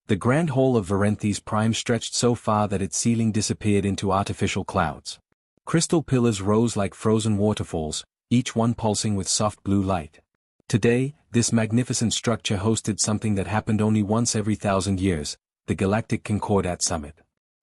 The grand hall of Varenthes Prime stretched so far that its ceiling disappeared into artificial clouds. Crystal pillars rose like frozen waterfalls, each one pulsing with soft blue light. Today, this magnificent structure hosted something that happened only once every 1,000 years, the Galactic Concordat Summit.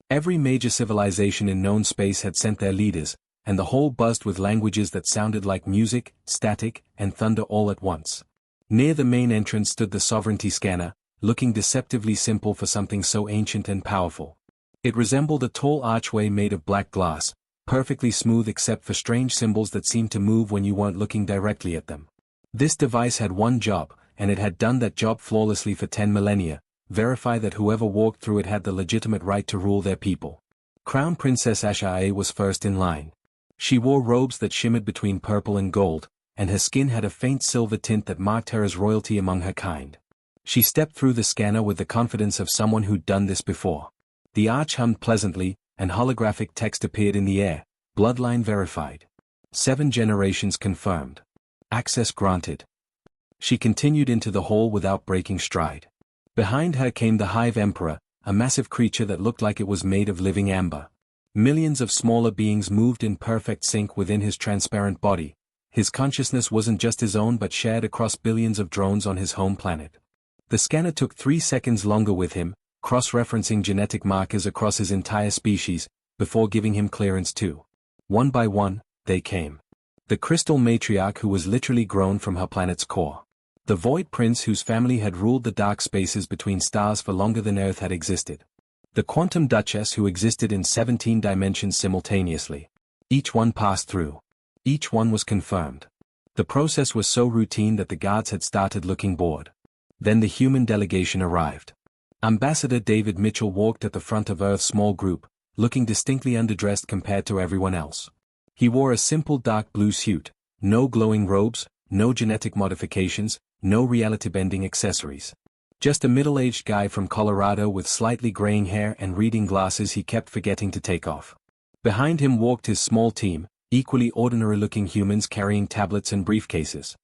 Every major civilization in known space had sent their leaders, and the hall buzzed with languages that sounded like music, static, and thunder all at once. Near the main entrance stood the sovereignty scanner, looking deceptively simple for something so ancient and powerful. It resembled a tall archway made of black glass, perfectly smooth except for strange symbols that seemed to move when you weren't looking directly at them. This device had one job, and it had done that job flawlessly for 10 millennia, verify that whoever walked through it had the legitimate right to rule their people. Crown Princess HFY was first in line. She wore robes that shimmered between purple and gold, and her skin had a faint silver tint that marked her as royalty among her kind. She stepped through the scanner with the confidence of someone who'd done this before. The arch hummed pleasantly, and holographic text appeared in the air, bloodline verified. 7 generations confirmed. Access granted. She continued into the hall without breaking stride. Behind her came the Hive Emperor, a massive creature that looked like it was made of living amber. Millions of smaller beings moved in perfect sync within his transparent body. His consciousness wasn't just his own but shared across billions of drones on his home planet. The scanner took 3 seconds longer with him, cross-referencing genetic markers across his entire species, before giving him clearance too. One by one, they came. The crystal matriarch who was literally grown from her planet's core. The Void Prince whose family had ruled the dark spaces between stars for longer than Earth had existed. The Quantum Duchess who existed in 17 dimensions simultaneously. Each one passed through. Each one was confirmed. The process was so routine that the guards had started looking bored. Then the human delegation arrived. Ambassador David Mitchell walked at the front of Earth's small group, looking distinctly underdressed compared to everyone else. He wore a simple dark blue suit, no glowing robes, no genetic modifications, no reality-bending accessories. Just a middle-aged guy from Colorado with slightly graying hair and reading glasses he kept forgetting to take off. Behind him walked his small team, equally ordinary-looking humans carrying tablets and briefcases.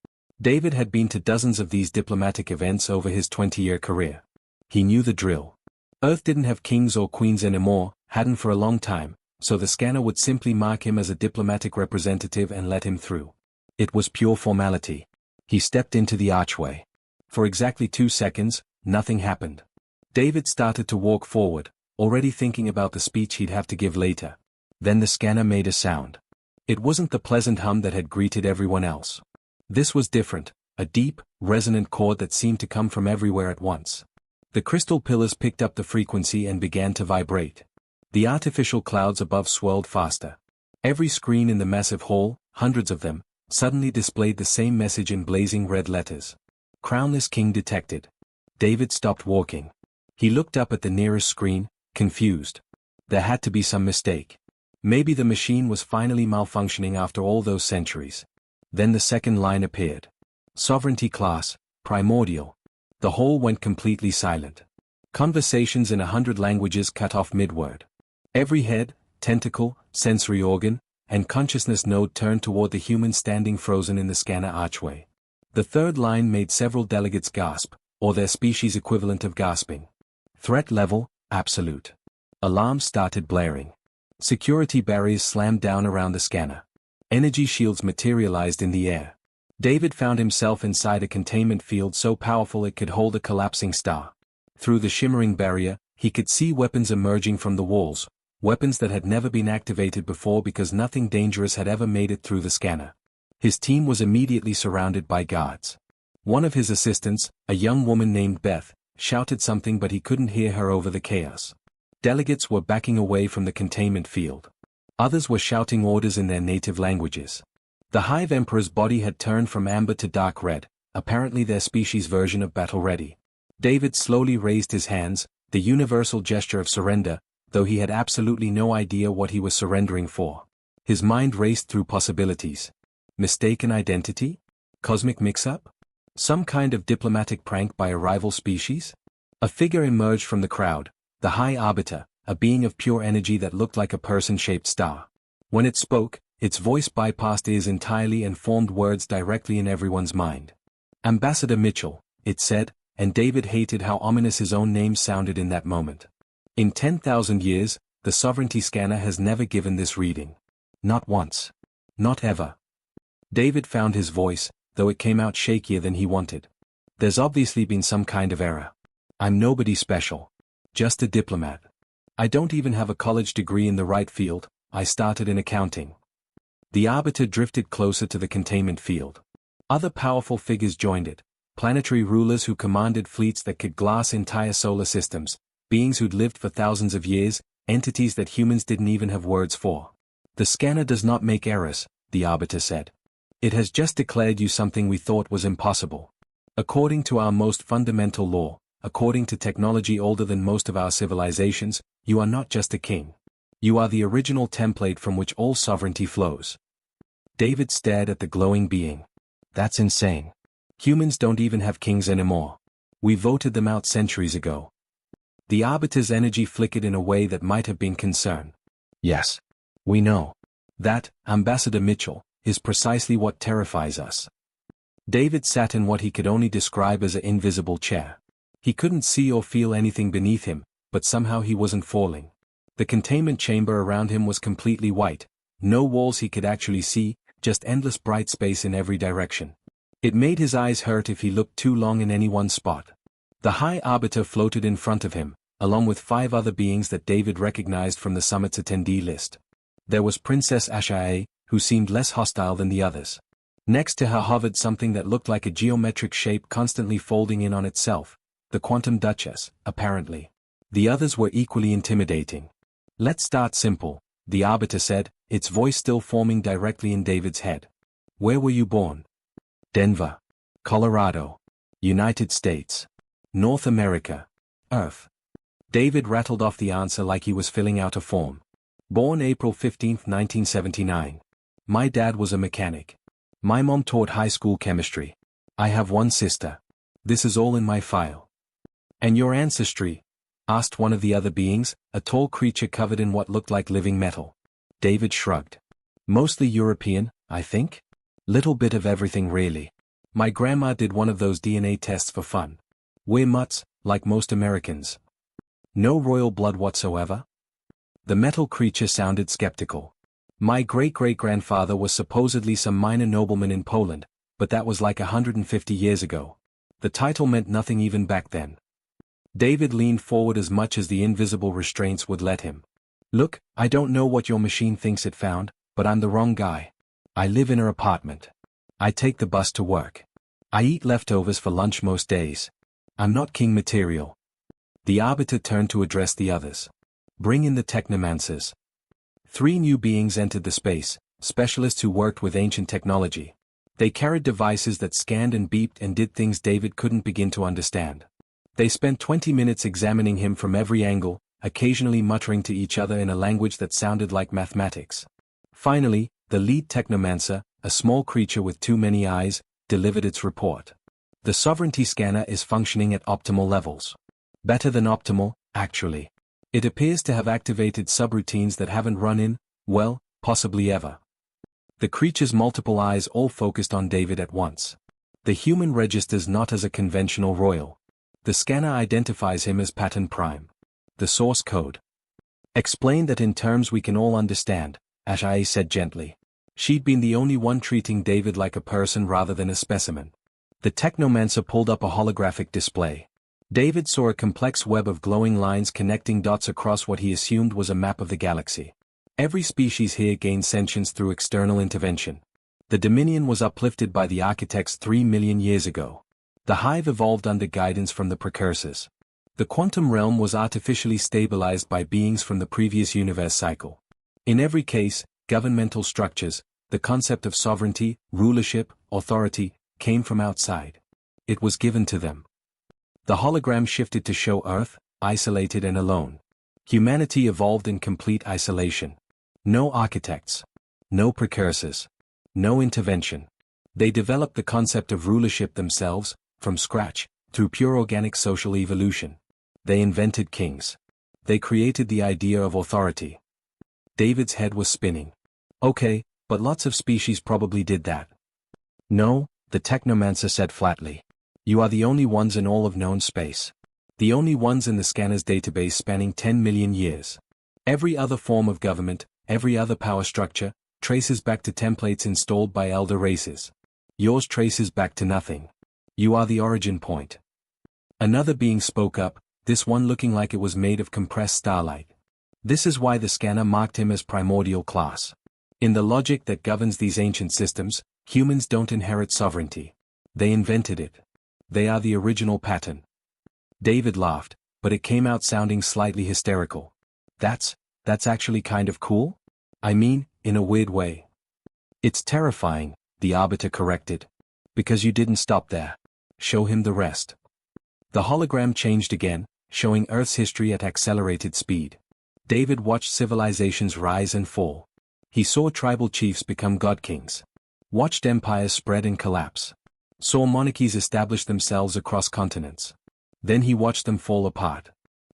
David had been to dozens of these diplomatic events over his 20-year career. He knew the drill. Earth didn't have kings or queens anymore, hadn't for a long time, so the scanner would simply mark him as a diplomatic representative and let him through. It was pure formality. He stepped into the archway. For exactly 2 seconds, nothing happened. David started to walk forward, already thinking about the speech he'd have to give later. Then the scanner made a sound. It wasn't the pleasant hum that had greeted everyone else. This was different, a deep, resonant chord that seemed to come from everywhere at once. The crystal pillars picked up the frequency and began to vibrate. The artificial clouds above swirled faster. Every screen in the massive hall, hundreds of them, suddenly displayed the same message in blazing red letters. Crownless King detected. David stopped walking. He looked up at the nearest screen, confused. There had to be some mistake. Maybe the machine was finally malfunctioning after all those centuries. Then the second line appeared. Sovereignty class, primordial. The hall went completely silent. Conversations in 100 languages cut off mid-word. Every head, tentacle, sensory organ, and consciousness node turned toward the human standing frozen in the scanner archway. The third line made several delegates gasp, or their species equivalent of gasping. Threat level, absolute. Alarms started blaring. Security barriers slammed down around the scanner. Energy shields materialized in the air. David found himself inside a containment field so powerful it could hold a collapsing star. Through the shimmering barrier, he could see weapons emerging from the walls, weapons that had never been activated before because nothing dangerous had ever made it through the scanner. His team was immediately surrounded by guards. One of his assistants, a young woman named Beth, shouted something but he couldn't hear her over the chaos. Delegates were backing away from the containment field. Others were shouting orders in their native languages. The Hive Emperor's body had turned from amber to dark red, apparently their species' version of battle-ready. David slowly raised his hands, the universal gesture of surrender, though he had absolutely no idea what he was surrendering for. His mind raced through possibilities. Mistaken identity? Cosmic mix-up? Some kind of diplomatic prank by a rival species? A figure emerged from the crowd, the High Arbiter, a being of pure energy that looked like a person-shaped star. When it spoke, its voice bypassed ears entirely and formed words directly in everyone's mind. Ambassador Mitchell, it said, and David hated how ominous his own name sounded in that moment. In 10,000 years, the sovereignty scanner has never given this reading. Not once. Not ever. David found his voice, though it came out shakier than he wanted. There's obviously been some kind of error. I'm nobody special. Just a diplomat. I don't even have a college degree in the right field, I started in accounting. The Arbiter drifted closer to the containment field. Other powerful figures joined it, planetary rulers who commanded fleets that could glass entire solar systems, beings who'd lived for thousands of years, entities that humans didn't even have words for. The scanner does not make errors, the Arbiter said. It has just declared you something we thought was impossible. According to our most fundamental law, according to technology older than most of our civilizations, you are not just a king. You are the original template from which all sovereignty flows. David stared at the glowing being. That's insane. Humans don't even have kings anymore. We voted them out centuries ago. The Arbiter's energy flickered in a way that might have been concern. Yes. We know. That, Ambassador Mitchell, is precisely what terrifies us. David sat in what he could only describe as an invisible chair. He couldn't see or feel anything beneath him, but somehow he wasn't falling. The containment chamber around him was completely white, no walls he could actually see, just endless bright space in every direction. It made his eyes hurt if he looked too long in any one spot. The High Arbiter floated in front of him, along with 5 other beings that David recognized from the summit's attendee list. There was Princess Ashae, who seemed less hostile than the others. Next to her hovered something that looked like a geometric shape constantly folding in on itself, the Quantum Duchess, apparently. The others were equally intimidating. Let's start simple, the Arbiter said, its voice still forming directly in David's head. Where were you born? Denver. Colorado. United States. North America. Earth. David rattled off the answer like he was filling out a form. Born April 15, 1979. My dad was a mechanic. My mom taught high school chemistry. I have one sister. This is all in my file. And your ancestry? Asked one of the other beings, a tall creature covered in what looked like living metal. David shrugged. Mostly European, I think? Little bit of everything really. My grandma did one of those DNA tests for fun. We're mutts, like most Americans. No royal blood whatsoever? The metal creature sounded skeptical. My great-great-grandfather was supposedly some minor nobleman in Poland, but that was like 150 years ago. The title meant nothing even back then. David leaned forward as much as the invisible restraints would let him. Look, I don't know what your machine thinks it found, but I'm the wrong guy. I live in an apartment. I take the bus to work. I eat leftovers for lunch most days. I'm not king material. The Arbiter turned to address the others. Bring in the technomancers. 3 new beings entered the space, specialists who worked with ancient technology. They carried devices that scanned and beeped and did things David couldn't begin to understand. They spent 20 minutes examining him from every angle, occasionally muttering to each other in a language that sounded like mathematics. Finally, the lead technomancer, a small creature with too many eyes, delivered its report. The sovereignty scanner is functioning at optimal levels. Better than optimal, actually. It appears to have activated subroutines that haven't run in, well, possibly ever. The creature's multiple eyes all focused on David at once. The human registers not as a conventional royal. The scanner identifies him as Pattern Prime. The source code. Explain that in terms we can all understand, Ashae said gently. She'd been the only one treating David like a person rather than a specimen. The technomancer pulled up a holographic display. David saw a complex web of glowing lines connecting dots across what he assumed was a map of the galaxy. Every species here gained sentience through external intervention. The Dominion was uplifted by the architects 3 million years ago. The Hive evolved under guidance from the precursors. The quantum realm was artificially stabilized by beings from the previous universe cycle. In every case, governmental structures, the concept of sovereignty, rulership, authority, came from outside. It was given to them. The hologram shifted to show Earth, isolated and alone. Humanity evolved in complete isolation. No architects. No precursors. No intervention. They developed the concept of rulership themselves, from scratch, through pure organic social evolution. They invented kings. They created the idea of authority. David's head was spinning. Okay, but lots of species probably did that. No, the technomancer said flatly. You are the only ones in all of known space. The only ones in the scanner's database spanning 10 million years. Every other form of government, every other power structure, traces back to templates installed by elder races. Yours traces back to nothing. You are the origin point. Another being spoke up, this one looking like it was made of compressed starlight. This is why the scanner marked him as primordial class. In the logic that governs these ancient systems, humans don't inherit sovereignty. They invented it. They are the original pattern. David laughed, but it came out sounding slightly hysterical. That's actually kind of cool? I mean, in a weird way. It's terrifying, the Arbiter corrected. Because you didn't stop there. Show him the rest. The hologram changed again, showing Earth's history at accelerated speed. David watched civilizations rise and fall. He saw tribal chiefs become god kings. Watched empires spread and collapse. Saw monarchies establish themselves across continents. Then he watched them fall apart.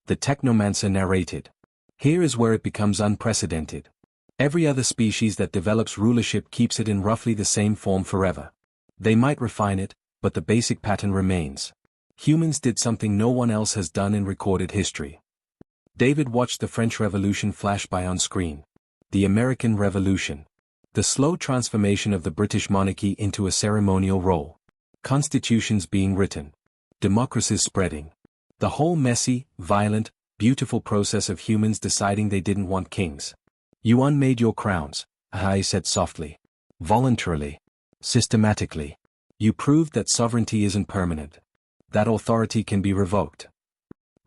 The technomancer narrated. Here is where it becomes unprecedented. Every other species that develops rulership keeps it in roughly the same form forever. They might refine it, but the basic pattern remains. Humans did something no one else has done in recorded history. David watched the French Revolution flash by on screen. The American Revolution. The slow transformation of the British monarchy into a ceremonial role. Constitutions being written. Democracies spreading. The whole messy, violent, beautiful process of humans deciding they didn't want kings. You unmade your crowns, I said softly. Voluntarily. Systematically. You proved that sovereignty isn't permanent. That authority can be revoked.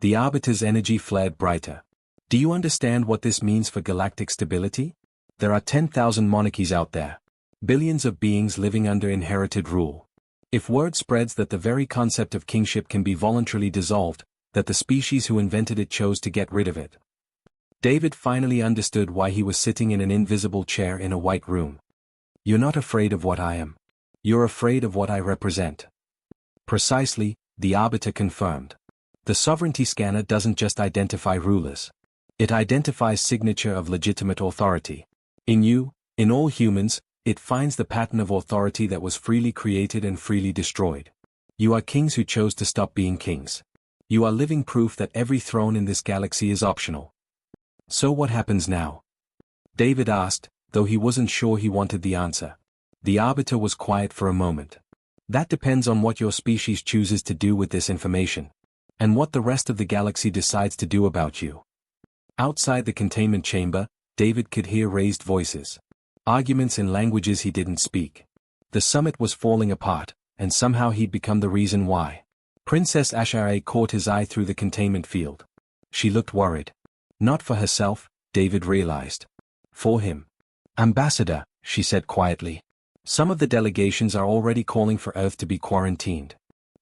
The Arbiter's energy flared brighter. Do you understand what this means for galactic stability? There are 10,000 monarchies out there. Billions of beings living under inherited rule. If word spreads that the very concept of kingship can be voluntarily dissolved, that the species who invented it chose to get rid of it. David finally understood why he was sitting in an invisible chair in a white room. You're not afraid of what I am. You're afraid of what I represent. Precisely, the Arbiter confirmed. The sovereignty scanner doesn't just identify rulers. It identifies signature of legitimate authority. In you, in all humans, it finds the pattern of authority that was freely created and freely destroyed. You are kings who chose to stop being kings. You are living proof that every throne in this galaxy is optional. So what happens now? David asked, though he wasn't sure he wanted the answer. The Arbiter was quiet for a moment. That depends on what your species chooses to do with this information. And what the rest of the galaxy decides to do about you. Outside the containment chamber, David could hear raised voices. Arguments in languages he didn't speak. The summit was falling apart, and somehow he'd become the reason why. Princess Ashara caught his eye through the containment field. She looked worried. Not for herself, David realized. For him. Ambassador, she said quietly. Some of the delegations are already calling for Earth to be quarantined.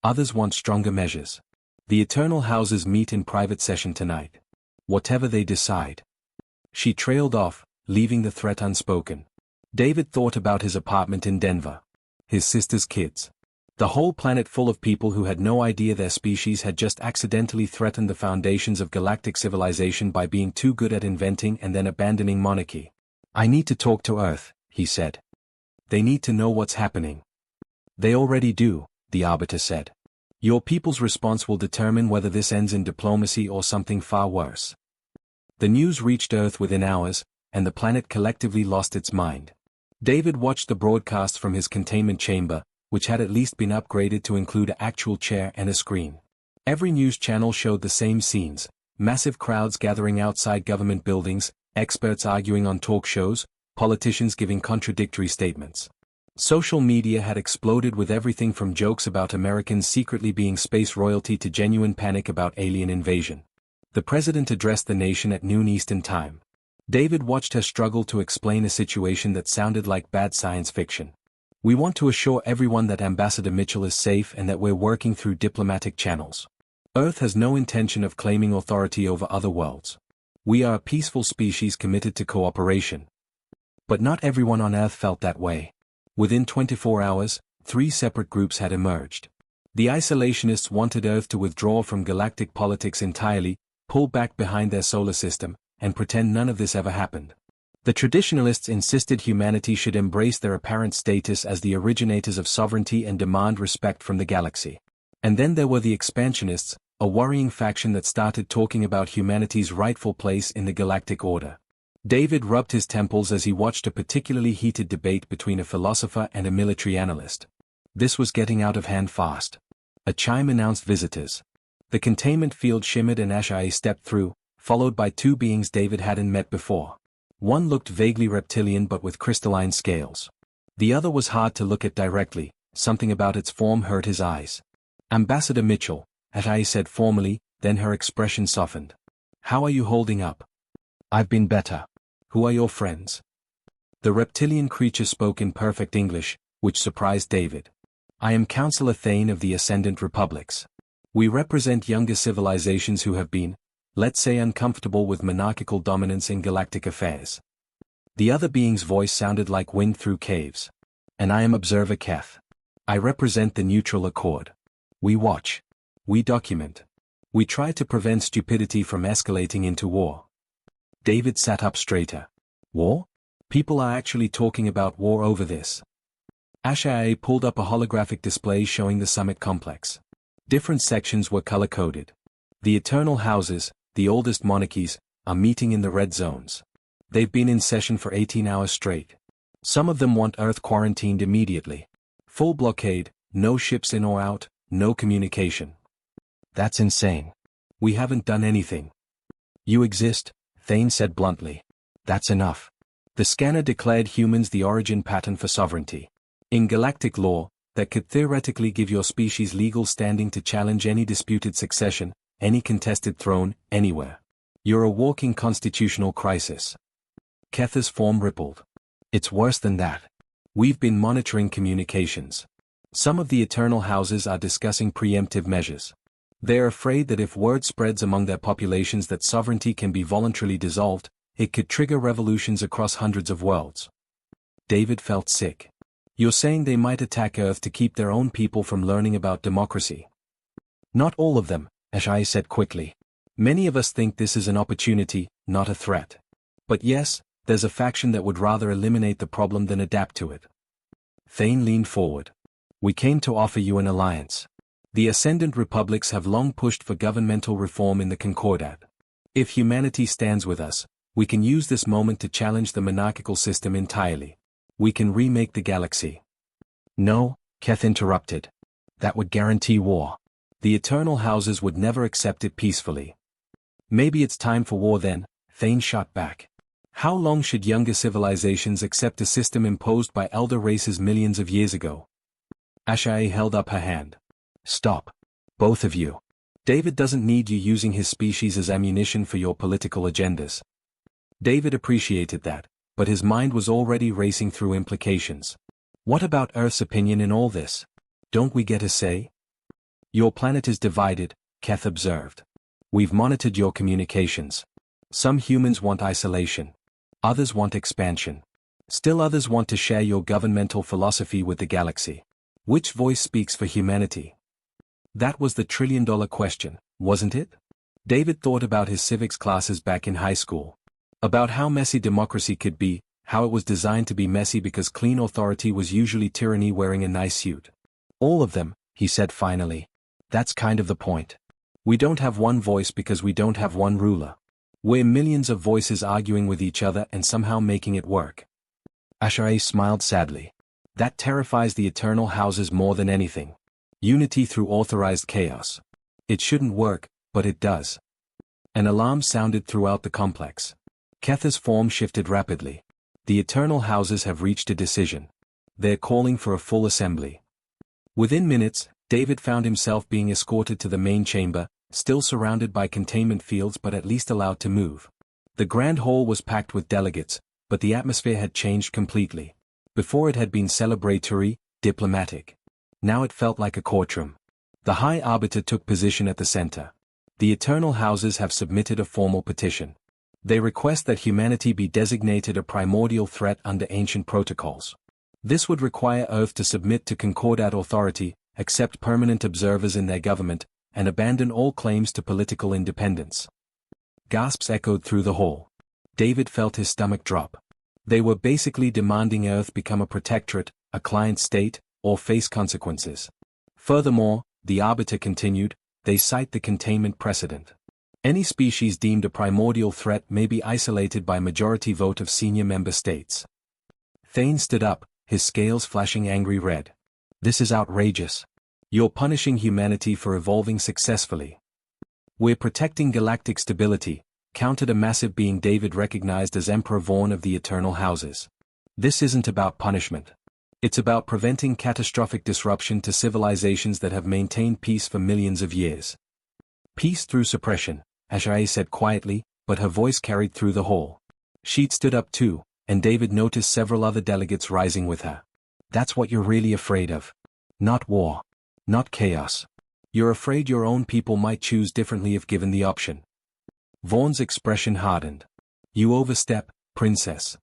Others want stronger measures. The Eternal Houses meet in private session tonight. Whatever they decide. She trailed off, leaving the threat unspoken. David thought about his apartment in Denver. His sister's kids. The whole planet full of people who had no idea their species had just accidentally threatened the foundations of galactic civilization by being too good at inventing and then abandoning monarchy. I need to talk to Earth, he said. They need to know what's happening. They already do, the Arbiter said. Your people's response will determine whether this ends in diplomacy or something far worse. The news reached Earth within hours, and the planet collectively lost its mind. David watched the broadcast from his containment chamber, which had at least been upgraded to include an actual chair and a screen. Every news channel showed the same scenes, massive crowds gathering outside government buildings, experts arguing on talk shows, politicians giving contradictory statements. Social media had exploded with everything from jokes about Americans secretly being space royalty to genuine panic about alien invasion. The president addressed the nation at noon Eastern Time. David watched her struggle to explain a situation that sounded like bad science fiction. We want to assure everyone that Ambassador Mitchell is safe and that we're working through diplomatic channels. Earth has no intention of claiming authority over other worlds. We are a peaceful species committed to cooperation. But not everyone on Earth felt that way. Within 24 hours, 3 separate groups had emerged. The isolationists wanted Earth to withdraw from galactic politics entirely, pull back behind their solar system, and pretend none of this ever happened. The traditionalists insisted humanity should embrace their apparent status as the originators of sovereignty and demand respect from the galaxy. And then there were the expansionists, a worrying faction that started talking about humanity's rightful place in the galactic order. David rubbed his temples as he watched a particularly heated debate between a philosopher and a military analyst. This was getting out of hand fast. A chime announced visitors. The containment field shimmered and HFY stepped through, followed by two beings David hadn't met before. One looked vaguely reptilian but with crystalline scales. The other was hard to look at directly, something about its form hurt his eyes. Ambassador Mitchell, HFY said formally, then her expression softened. How are you holding up? I've been better. Who are your friends? The reptilian creature spoke in perfect English, which surprised David. I am Councillor Thane of the Ascendant Republics. We represent younger civilizations who have been, let's say, uncomfortable with monarchical dominance in galactic affairs. The other being's voice sounded like wind through caves. And I am Observer Keth. I represent the Neutral Accord. We watch. We document. We try to prevent stupidity from escalating into war. David sat up straighter. War? People are actually talking about war over this. HFY pulled up a holographic display showing the summit complex. Different sections were color-coded. The Eternal Houses, the oldest monarchies, are meeting in the red zones. They've been in session for 18 hours straight. Some of them want Earth quarantined immediately. Full blockade, no ships in or out, no communication. That's insane. We haven't done anything. You exist, Thane said bluntly. That's enough. The scanner declared humans the origin pattern for sovereignty. In galactic law, that could theoretically give your species legal standing to challenge any disputed succession, any contested throne, anywhere. You're a walking constitutional crisis. Keth's form rippled. It's worse than that. We've been monitoring communications. Some of the Eternal Houses are discussing preemptive measures. They're afraid that if word spreads among their populations that sovereignty can be voluntarily dissolved, it could trigger revolutions across hundreds of worlds. David felt sick. You're saying they might attack Earth to keep their own people from learning about democracy? Not all of them, HFY said quickly. Many of us think this is an opportunity, not a threat. But yes, there's a faction that would rather eliminate the problem than adapt to it. Thane leaned forward. We came to offer you an alliance. The Ascendant Republics have long pushed for governmental reform in the Concordat. If humanity stands with us, we can use this moment to challenge the monarchical system entirely. We can remake the galaxy. No, Keth interrupted. That would guarantee war. The Eternal Houses would never accept it peacefully. Maybe it's time for war then, Thane shot back. How long should younger civilizations accept a system imposed by elder races millions of years ago? HFY held up her hand. Stop. Both of you. David doesn't need you using his species as ammunition for your political agendas. David appreciated that, but his mind was already racing through implications. What about Earth's opinion in all this? Don't we get a say? Your planet is divided, Keth observed. We've monitored your communications. Some humans want isolation. Others want expansion. Still others want to share your governmental philosophy with the galaxy. Which voice speaks for humanity? That was the trillion-dollar question, wasn't it? David thought about his civics classes back in high school. About how messy democracy could be, how it was designed to be messy because clean authority was usually tyranny wearing a nice suit. All of them, he said finally. That's kind of the point. We don't have one voice because we don't have one ruler. We're millions of voices arguing with each other and somehow making it work. HFY smiled sadly. That terrifies the Eternal Houses more than anything. Unity through authorized chaos. It shouldn't work, but it does. An alarm sounded throughout the complex. Keth's form shifted rapidly. The Eternal Houses have reached a decision. They're calling for a full assembly. Within minutes, David found himself being escorted to the main chamber, still surrounded by containment fields but at least allowed to move. The grand hall was packed with delegates, but the atmosphere had changed completely. Before it had been celebratory, diplomatic. Now it felt like a courtroom. The High Arbiter took position at the center. The Eternal Houses have submitted a formal petition. They request that humanity be designated a primordial threat under ancient protocols. This would require Earth to submit to Concordat authority, accept permanent observers in their government, and abandon all claims to political independence. Gasps echoed through the hall. David felt his stomach drop. They were basically demanding Earth become a protectorate, a client state, or face consequences. Furthermore, the Arbiter continued, they cite the containment precedent. Any species deemed a primordial threat may be isolated by majority vote of senior member states. Thane stood up, his scales flashing angry red. This is outrageous. You're punishing humanity for evolving successfully. We're protecting galactic stability, countered a massive being David recognized as Emperor Vaughn of the Eternal Houses. This isn't about punishment. It's about preventing catastrophic disruption to civilizations that have maintained peace for millions of years. Peace through suppression, HFY said quietly, but her voice carried through the hall. She'd stood up too, and David noticed several other delegates rising with her. That's what you're really afraid of. Not war. Not chaos. You're afraid your own people might choose differently if given the option. Vaughn's expression hardened. You overstep, princess.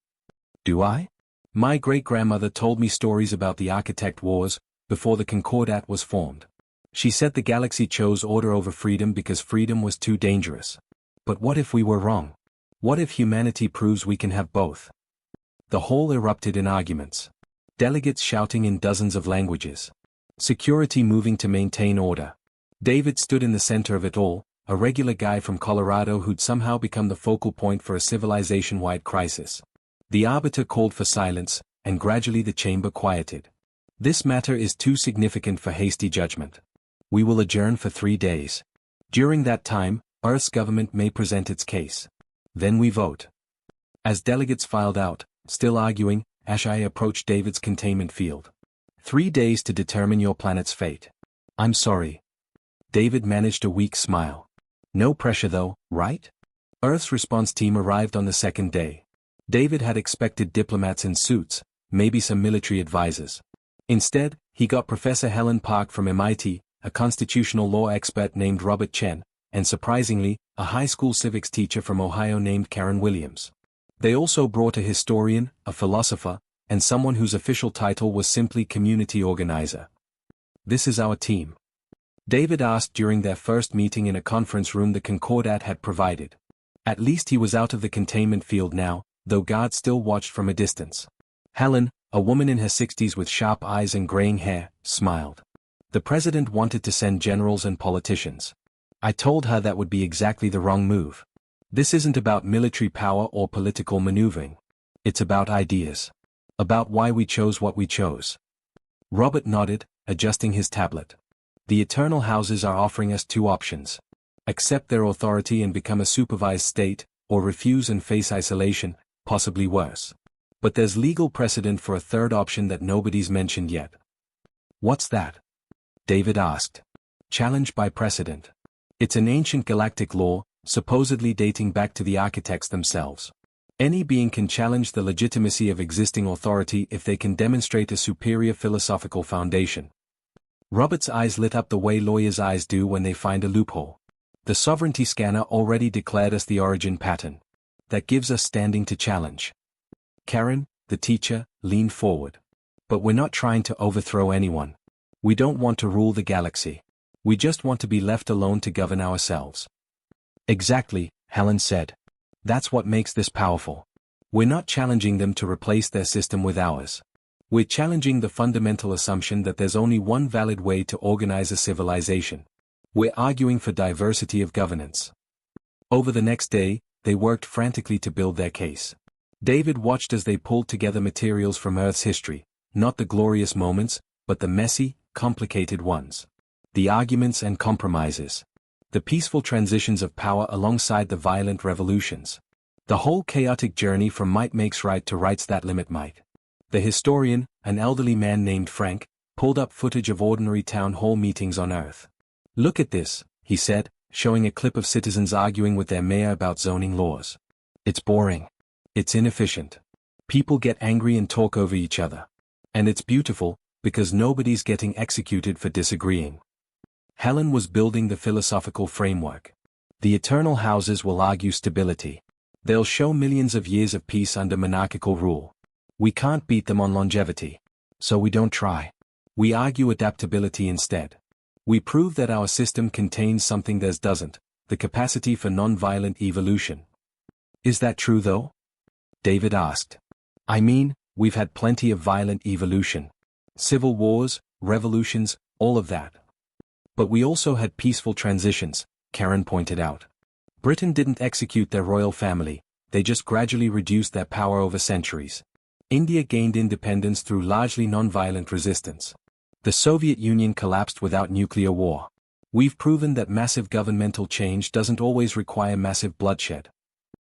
Do I? My great-grandmother told me stories about the architect wars, before the Concordat was formed. She said the galaxy chose order over freedom because freedom was too dangerous. But what if we were wrong? What if humanity proves we can have both? The hall erupted in arguments. Delegates shouting in dozens of languages. Security moving to maintain order. David stood in the center of it all, a regular guy from Colorado who'd somehow become the focal point for a civilization-wide crisis. The Arbiter called for silence, and gradually the chamber quieted. This matter is too significant for hasty judgment. We will adjourn for 3 days. During that time, Earth's government may present its case. Then we vote. As delegates filed out, still arguing, HFY approached David's containment field. 3 days to determine your planet's fate. I'm sorry. David managed a weak smile. No pressure though, right? Earth's response team arrived on the second day. David had expected diplomats in suits, maybe some military advisors. Instead, he got Professor Helen Park from MIT, a constitutional law expert named Robert Chen, and surprisingly, a high school civics teacher from Ohio named Karen Williams. They also brought a historian, a philosopher, and someone whose official title was simply community organizer. This is our team. David asked during their first meeting in a conference room the Concordat had provided. At least he was out of the containment field now, though guards still watched from a distance. Helen, a woman in her 60s with sharp eyes and graying hair, smiled. The president wanted to send generals and politicians. I told her that would be exactly the wrong move. This isn't about military power or political maneuvering. It's about ideas. About why we chose what we chose. Robert nodded, adjusting his tablet. The Eternal Houses are offering us 2 options. Accept their authority and become a supervised state, or refuse and face isolation, possibly worse. But there's legal precedent for a third option that nobody's mentioned yet. What's that? David asked. Challenge by precedent. It's an ancient galactic law, supposedly dating back to the architects themselves. Any being can challenge the legitimacy of existing authority if they can demonstrate a superior philosophical foundation. Robert's eyes lit up the way lawyers' eyes do when they find a loophole. The sovereignty scanner already declared us the origin pattern. That gives us standing to challenge. Karen, the teacher, leaned forward. But we're not trying to overthrow anyone. We don't want to rule the galaxy. We just want to be left alone to govern ourselves. Exactly, Helen said. That's what makes this powerful. We're not challenging them to replace their system with ours. We're challenging the fundamental assumption that there's only one valid way to organize a civilization. We're arguing for diversity of governance. Over the next day, they worked frantically to build their case. David watched as they pulled together materials from Earth's history, not the glorious moments, but the messy, complicated ones. The arguments and compromises. The peaceful transitions of power alongside the violent revolutions. The whole chaotic journey from might makes right to rights that limit might. The historian, an elderly man named Frank, pulled up footage of ordinary town hall meetings on Earth. Look at this, he said, showing a clip of citizens arguing with their mayor about zoning laws. It's boring. It's inefficient. People get angry and talk over each other. And it's beautiful, because nobody's getting executed for disagreeing. Helen was building the philosophical framework. The Eternal Houses will argue stability. They'll show millions of years of peace under monarchical rule. We can't beat them on longevity. So we don't try. We argue adaptability instead. We prove that our system contains something theirs doesn't, the capacity for non-violent evolution. Is that true though? David asked. I mean, we've had plenty of violent evolution. Civil wars, revolutions, all of that. But we also had peaceful transitions, Karen pointed out. Britain didn't execute their royal family, they just gradually reduced their power over centuries. India gained independence through largely non-violent resistance. The Soviet Union collapsed without nuclear war. We've proven that massive governmental change doesn't always require massive bloodshed.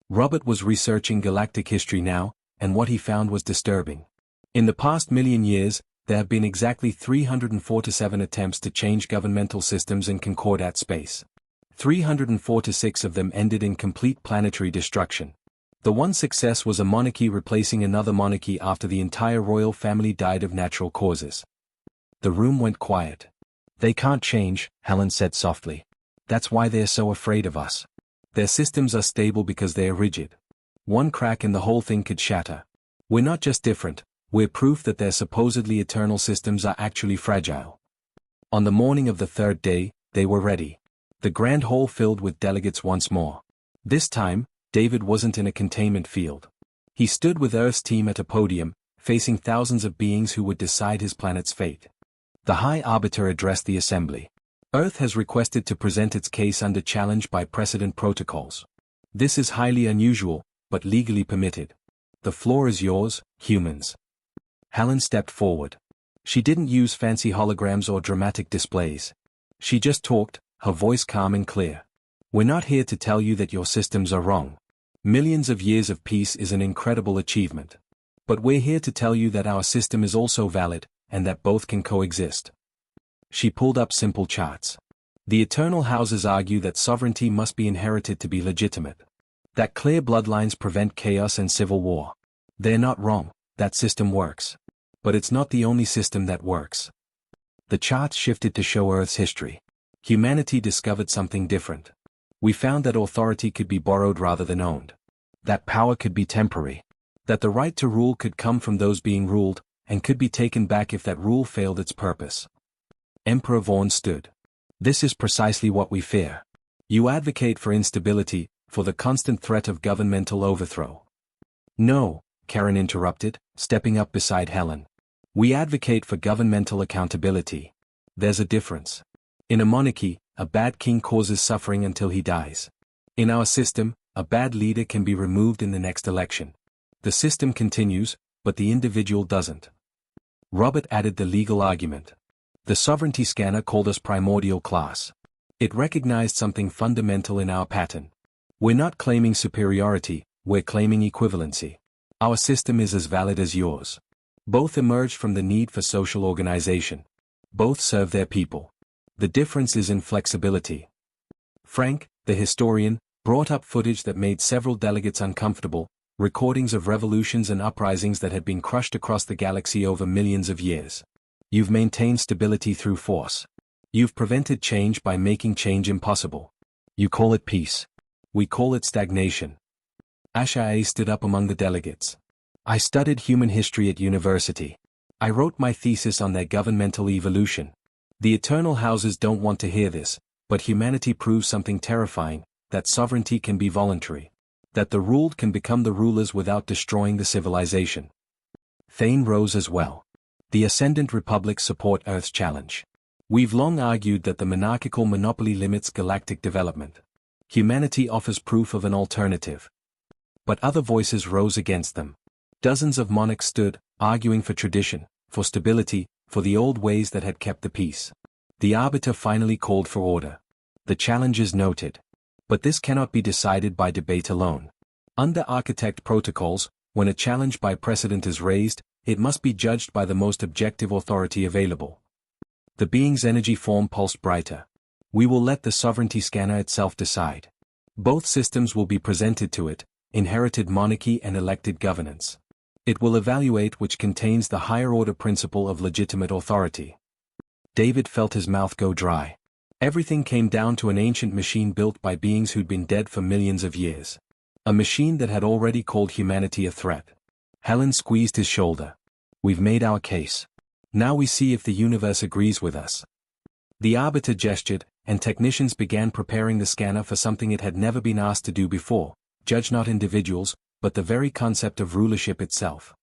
Robert was researching galactic history now, and what he found was disturbing. In the past million years, there have been exactly 347 attempts to change governmental systems in Concordat space. 346 of them ended in complete planetary destruction. The one success was a monarchy replacing another monarchy after the entire royal family died of natural causes. The room went quiet. They can't change, Helen said softly. That's why they're so afraid of us. Their systems are stable because they are rigid. One crack and the whole thing could shatter. We're not just different, we're proof that their supposedly eternal systems are actually fragile. On the morning of the third day, they were ready. The grand hall filled with delegates once more. This time, David wasn't in a containment field. He stood with Earth's team at a podium, facing thousands of beings who would decide his planet's fate. The High Arbiter addressed the assembly. Earth has requested to present its case under challenge by precedent protocols. This is highly unusual, but legally permitted. The floor is yours, humans. Helen stepped forward. She didn't use fancy holograms or dramatic displays. She just talked, her voice calm and clear. We're not here to tell you that your systems are wrong. Millions of years of peace is an incredible achievement. But we're here to tell you that our system is also valid, and that both can coexist. She pulled up simple charts. The eternal houses argue that sovereignty must be inherited to be legitimate. That clear bloodlines prevent chaos and civil war. They're not wrong, that system works. But it's not the only system that works. The charts shifted to show Earth's history. Humanity discovered something different. We found that authority could be borrowed rather than owned. That power could be temporary. That the right to rule could come from those being ruled, and could be taken back if that rule failed its purpose. Emperor Vaughn stood. This is precisely what we fear. You advocate for instability, for the constant threat of governmental overthrow. No, Karen interrupted, stepping up beside Helen. We advocate for governmental accountability. There's a difference. In a monarchy, a bad king causes suffering until he dies. In our system, a bad leader can be removed in the next election. The system continues, but the individual doesn't. Robert added the legal argument. The sovereignty scanner called us primordial class. It recognized something fundamental in our pattern. We're not claiming superiority, we're claiming equivalency. Our system is as valid as yours. Both emerged from the need for social organization. Both serve their people. The difference is in flexibility. Frank, the historian, brought up footage that made several delegates uncomfortable, recordings of revolutions and uprisings that had been crushed across the galaxy over millions of years. You've maintained stability through force. You've prevented change by making change impossible. You call it peace. We call it stagnation. Asha stood up among the delegates. I studied human history at university. I wrote my thesis on their governmental evolution. The eternal houses don't want to hear this, but humanity proves something terrifying, that sovereignty can be voluntary. That the ruled can become the rulers without destroying the civilization. Thane rose as well. The Ascendant Republics support Earth's challenge. We've long argued that the monarchical monopoly limits galactic development. Humanity offers proof of an alternative. But other voices rose against them. Dozens of monarchs stood, arguing for tradition, for stability, for the old ways that had kept the peace. The Arbiter finally called for order. The challenge is noted. But this cannot be decided by debate alone. Under architect protocols, when a challenge by precedent is raised, it must be judged by the most objective authority available. The being's energy form pulsed brighter. We will let the sovereignty scanner itself decide. Both systems will be presented to it, inherited monarchy and elected governance. It will evaluate which contains the higher order principle of legitimate authority. David felt his mouth go dry. Everything came down to an ancient machine built by beings who'd been dead for millions of years. A machine that had already called humanity a threat. Helen squeezed his shoulder. We've made our case. Now we see if the universe agrees with us. The Arbiter gestured, and technicians began preparing the scanner for something it had never been asked to do before, judge not individuals, but the very concept of rulership itself.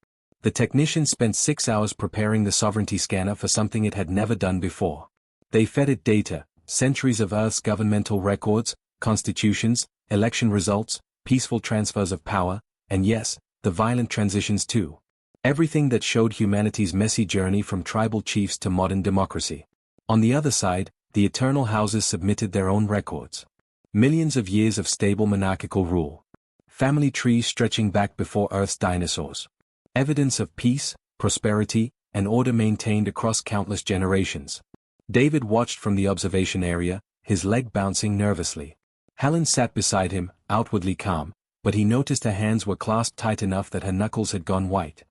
The technicians spent 6 hours preparing the sovereignty scanner for something it had never done before. They fed it data, centuries of Earth's governmental records, constitutions, election results, peaceful transfers of power, and yes, the violent transitions too. Everything that showed humanity's messy journey from tribal chiefs to modern democracy. On the other side, the Eternal Houses submitted their own records. Millions of years of stable monarchical rule. Family trees stretching back before Earth's dinosaurs. Evidence of peace, prosperity, and order maintained across countless generations. David watched from the observation area, his leg bouncing nervously. Helen sat beside him, outwardly calm, but he noticed her hands were clasped tight enough that her knuckles had gone white.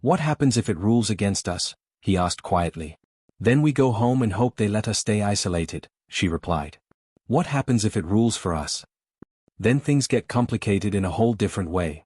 "What happens if it rules against us?" he asked quietly. "Then we go home and hope they let us stay isolated," she replied. "What happens if it rules for us?" "Then things get complicated in a whole different way."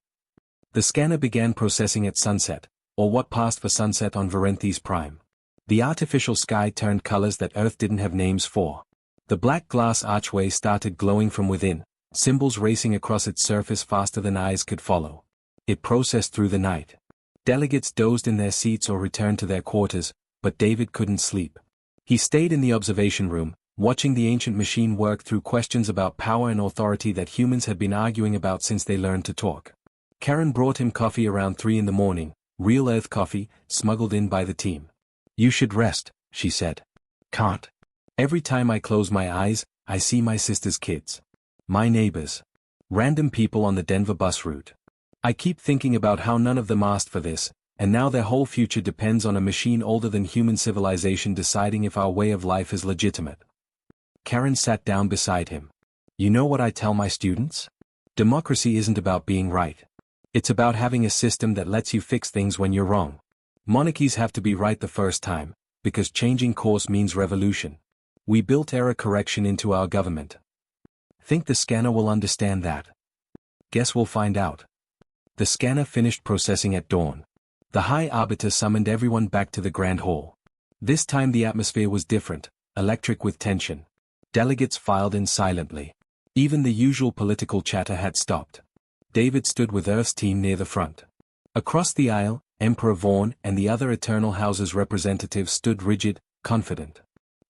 The scanner began processing at sunset, or what passed for sunset on Varenthes Prime. The artificial sky turned colors that Earth didn't have names for. The black glass archway started glowing from within, symbols racing across its surface faster than eyes could follow. It processed through the night. Delegates dozed in their seats or returned to their quarters, but David couldn't sleep. He stayed in the observation room, watching the ancient machine work through questions about power and authority that humans had been arguing about since they learned to talk. Karen brought him coffee around 3 in the morning, real Earth coffee, smuggled in by the team. "You should rest," she said. "Can't. Every time I close my eyes, I see my sister's kids. My neighbors. Random people on the Denver bus route. I keep thinking about how none of them asked for this, and now their whole future depends on a machine older than human civilization deciding if our way of life is legitimate." Karen sat down beside him. "You know what I tell my students? Democracy isn't about being right. It's about having a system that lets you fix things when you're wrong. Monarchies have to be right the first time, because changing course means revolution. We built error correction into our government. Think the scanner will understand that? Guess we'll find out." The scanner finished processing at dawn. The High Arbiter summoned everyone back to the Grand Hall. This time the atmosphere was different, electric with tension. Delegates filed in silently. Even the usual political chatter had stopped. David stood with Earth's team near the front. Across the aisle, Emperor Vaughn and the other Eternal Houses representatives stood rigid, confident.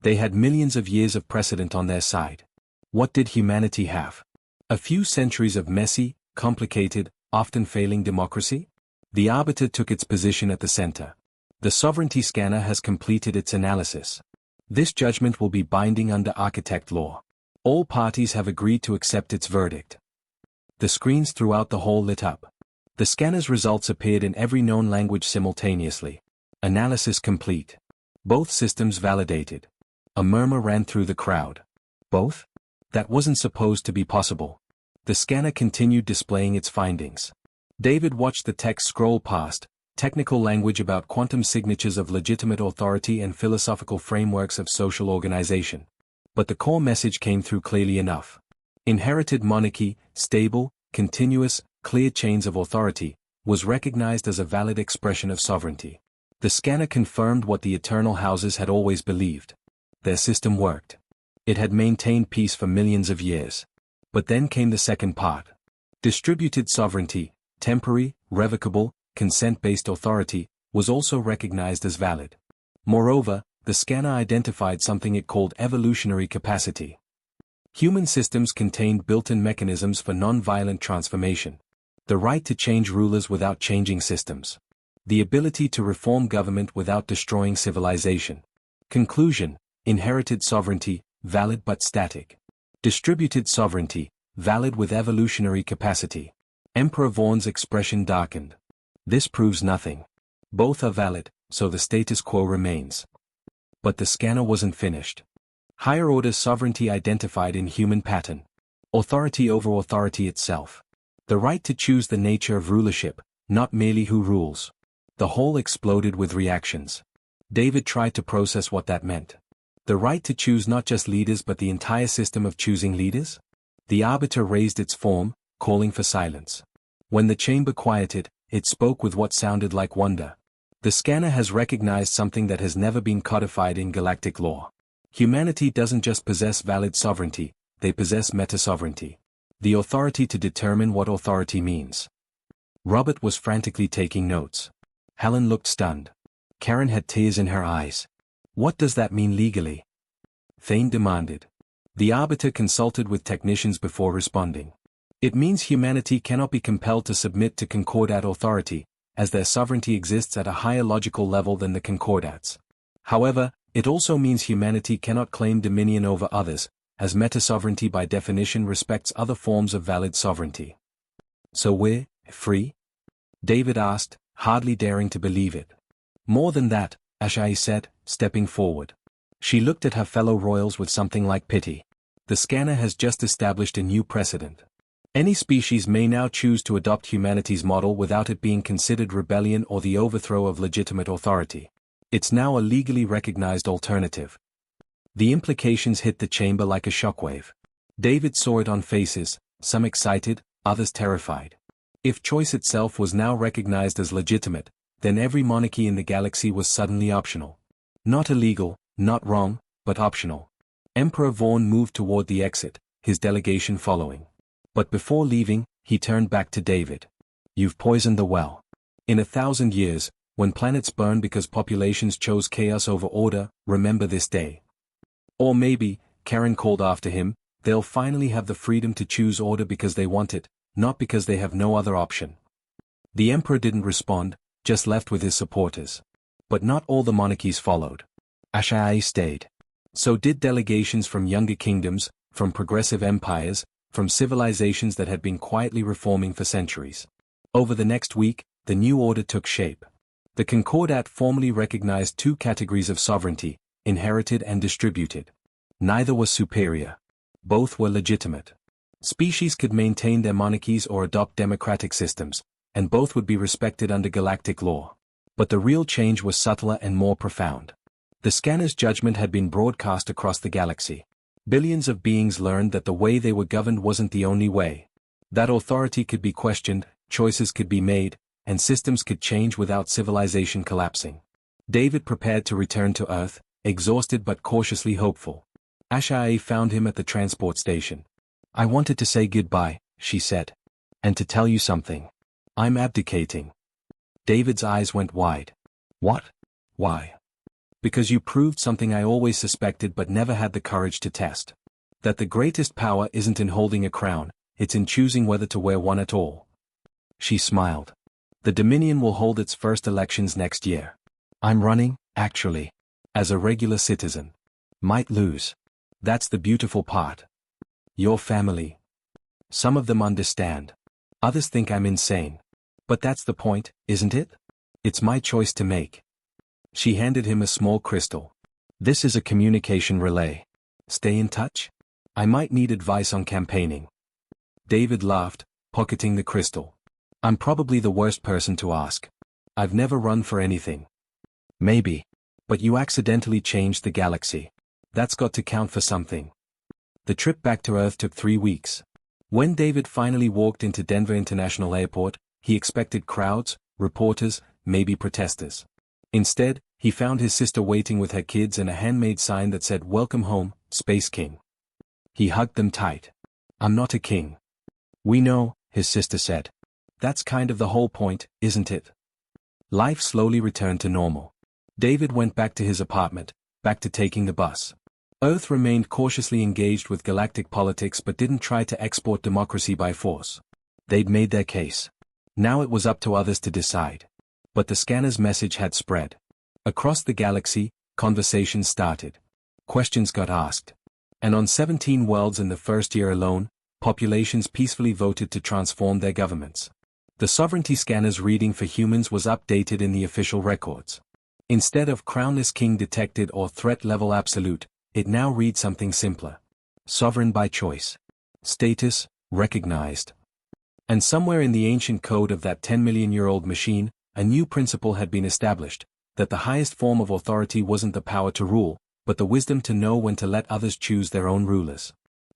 They had millions of years of precedent on their side. What did humanity have? A few centuries of messy, complicated, often failing democracy? The Arbiter took its position at the center. The sovereignty scanner has completed its analysis. This judgment will be binding under architect law. All parties have agreed to accept its verdict. The screens throughout the hall lit up. The scanner's results appeared in every known language simultaneously. Analysis complete. Both systems validated. A murmur ran through the crowd. Both? That wasn't supposed to be possible. The scanner continued displaying its findings. David watched the text scroll past, technical language about quantum signatures of legitimate authority and philosophical frameworks of social organization. But the core message came through clearly enough. Inherited monarchy, stable, continuous, clear chains of authority, was recognized as a valid expression of sovereignty. The scanner confirmed what the Eternal Houses had always believed. Their system worked. It had maintained peace for millions of years. But then came the second part. Distributed sovereignty, temporary, revocable, consent-based authority, was also recognized as valid. Moreover, the scanner identified something it called evolutionary capacity. Human systems contained built-in mechanisms for non-violent transformation. The right to change rulers without changing systems. The ability to reform government without destroying civilization. Conclusion: inherited sovereignty, valid but static. Distributed sovereignty, valid with evolutionary capacity. Emperor Vaughn's expression darkened. This proves nothing. Both are valid, so the status quo remains. But the scanner wasn't finished. Higher order sovereignty identified in human pattern. Authority over authority itself. The right to choose the nature of rulership, not merely who rules. The whole exploded with reactions. David tried to process what that meant. The right to choose not just leaders but the entire system of choosing leaders? The Arbiter raised its form, calling for silence. When the chamber quieted, it spoke with what sounded like wonder. The scanner has recognized something that has never been codified in galactic law. Humanity doesn't just possess valid sovereignty, they possess meta-sovereignty. The authority to determine what authority means. Robert was frantically taking notes. Helen looked stunned. Karen had tears in her eyes. What does that mean legally? Thane demanded. The arbiter consulted with technicians before responding. It means humanity cannot be compelled to submit to Concordat authority, as their sovereignty exists at a higher logical level than the Concordats. However, it also means humanity cannot claim dominion over others, as meta-sovereignty by definition respects other forms of valid sovereignty. So we're free? David asked, hardly daring to believe it. More than that, HFY said, stepping forward. She looked at her fellow royals with something like pity. The scanner has just established a new precedent. Any species may now choose to adopt humanity's model without it being considered rebellion or the overthrow of legitimate authority. It's now a legally recognized alternative. The implications hit the chamber like a shockwave. David saw it on faces, some excited, others terrified. If choice itself was now recognized as legitimate, then every monarchy in the galaxy was suddenly optional. Not illegal, not wrong, but optional. Emperor Vaughn moved toward the exit, his delegation following. But before leaving, he turned back to David. You've poisoned the well. In 1,000 years, when planets burn because populations chose chaos over order, remember this day. Or maybe, Karen called after him, they'll finally have the freedom to choose order because they want it, not because they have no other option. The emperor didn't respond, just left with his supporters. But not all the monarchies followed. HFY stayed. So did delegations from younger kingdoms, from progressive empires, from civilizations that had been quietly reforming for centuries. Over the next week, the new order took shape. The Concordat formally recognized two categories of sovereignty, inherited and distributed. Neither was superior. Both were legitimate. Species could maintain their monarchies or adopt democratic systems, and both would be respected under galactic law. But the real change was subtler and more profound. The scanner's judgment had been broadcast across the galaxy. Billions of beings learned that the way they were governed wasn't the only way. That authority could be questioned, choices could be made, and systems could change without civilization collapsing. David prepared to return to Earth, exhausted but cautiously hopeful. HFY found him at the transport station. I wanted to say goodbye, she said. And to tell you something. I'm abdicating. David's eyes went wide. What? Why? Because you proved something I always suspected but never had the courage to test. That the greatest power isn't in holding a crown, it's in choosing whether to wear one at all. She smiled. The Dominion will hold its first elections next year. I'm running, actually. As a regular citizen. Might lose. That's the beautiful part. Your family. Some of them understand. Others think I'm insane. But that's the point, isn't it? It's my choice to make. She handed him a small crystal. This is a communication relay. Stay in touch? I might need advice on campaigning. David laughed, pocketing the crystal. I'm probably the worst person to ask. I've never run for anything. Maybe. But you accidentally changed the galaxy. That's got to count for something. The trip back to Earth took 3 weeks. When David finally walked into Denver International Airport, he expected crowds, reporters, maybe protesters. Instead, he found his sister waiting with her kids and a handmade sign that said "Welcome home, Space King." He hugged them tight. I'm not a king. We know, his sister said. That's kind of the whole point, isn't it? Life slowly returned to normal. David went back to his apartment, back to taking the bus. Earth remained cautiously engaged with galactic politics but didn't try to export democracy by force. They'd made their case. Now it was up to others to decide. But the scanner's message had spread. Across the galaxy, conversations started. Questions got asked. And on 17 worlds in the first year alone, populations peacefully voted to transform their governments. The sovereignty scanner's reading for humans was updated in the official records. Instead of Crownless King detected or threat level absolute, it now reads something simpler. Sovereign by choice. Status, recognized. And somewhere in the ancient code of that 10-million-year-old machine, a new principle had been established, that the highest form of authority wasn't the power to rule, but the wisdom to know when to let others choose their own rulers.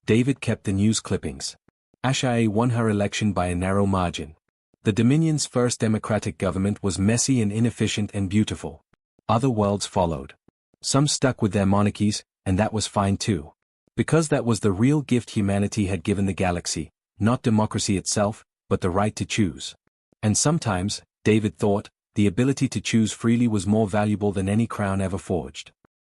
David kept the news clippings. HFY won her election by a narrow margin. The Dominion's first democratic government was messy and inefficient and beautiful. Other worlds followed. Some stuck with their monarchies, and that was fine too. Because that was the real gift humanity had given the galaxy, not democracy itself, but the right to choose. And sometimes, David thought, the ability to choose freely was more valuable than any crown ever forged.